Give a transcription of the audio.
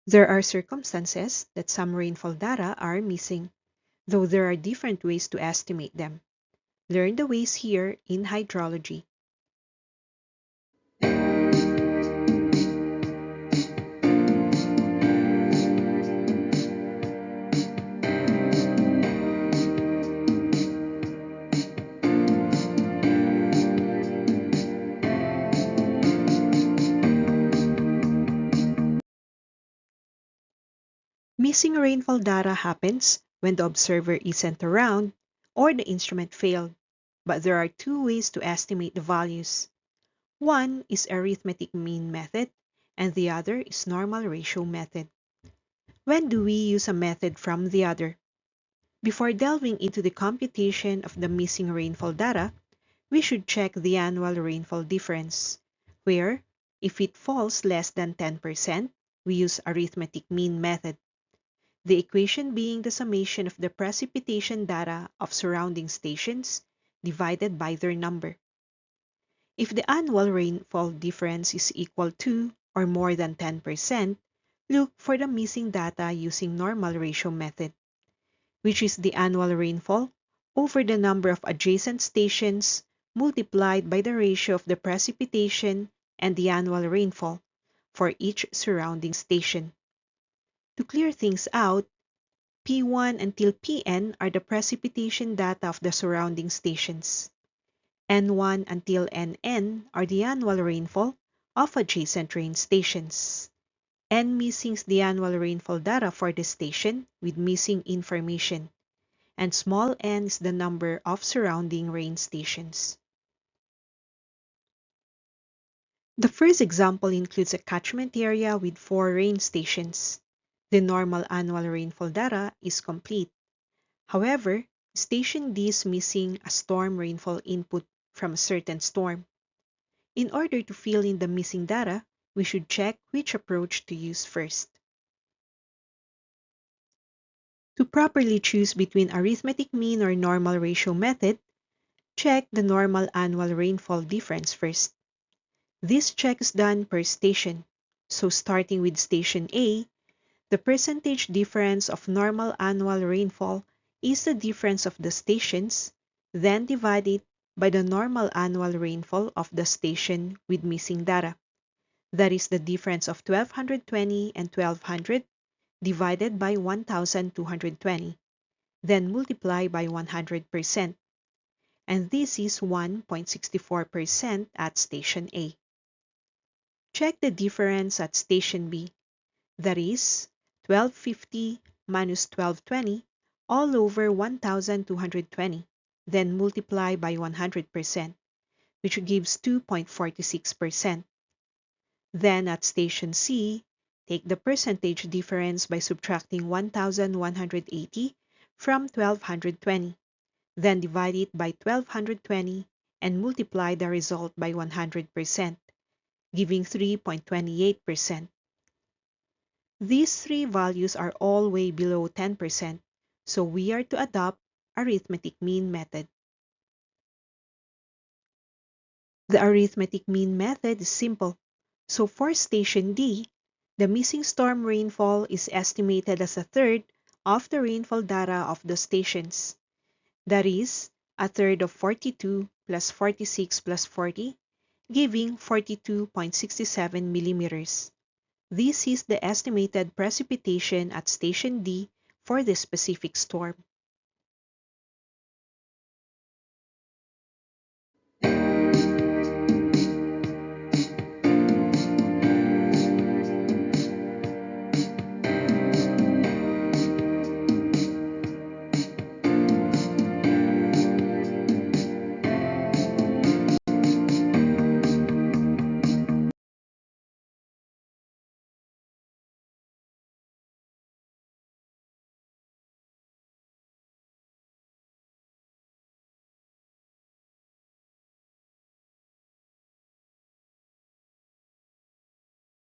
There are circumstances that some rainfall data are missing, though there are different ways to estimate them. Learn the ways here in hydrology. Missing rainfall data happens when the observer isn't around or the instrument failed, but there are two ways to estimate the values. One is arithmetic mean method, and the other is normal ratio method. When do we use a method from the other? Before delving into the computation of the missing rainfall data, we should check the annual rainfall difference, where, if it falls less than 10%, we use arithmetic mean method. The equation being the summation of the precipitation data of surrounding stations divided by their number. If the annual rainfall difference is equal to or more than 10%, look for the missing data using normal ratio method, which is the annual rainfall over the number of adjacent stations multiplied by the ratio of the precipitation and the annual rainfall for each surrounding station. To clear things out, P1 until Pn are the precipitation data of the surrounding stations. N1 until Nn are the annual rainfall of adjacent rain stations. N missing is the annual rainfall data for the station with missing information, and small n is the number of surrounding rain stations. The first example includes a catchment area with 4 rain stations. The normal annual rainfall data is complete. However, Station D is missing a storm rainfall input from a certain storm. In order to fill in the missing data, we should check which approach to use first. To properly choose between arithmetic mean or normal ratio method, check the normal annual rainfall difference first. This check is done per station. So starting with Station A, the percentage difference of normal annual rainfall is the difference of the stations, then divided by the normal annual rainfall of the station with missing data. That is the difference of 1220 and 1200 divided by 1220, then multiply by 100%. And this is 1.64% at Station A. Check the difference at Station B. That is 1250 minus 1220 all over 1220, then multiply by 100%, which gives 2.46%. Then at Station C, take the percentage difference by subtracting 1180 from 1220, then divide it by 1220 and multiply the result by 100%, giving 3.28%. These three values are all way below 10%, so we are to adopt arithmetic mean method. The arithmetic mean method is simple. So for Station D, the missing storm rainfall is estimated as a third of the rainfall data of the stations. That is, a third of 42 plus 46 plus 40, giving 42.67 millimeters. This is the estimated precipitation at Station D for the specific storm.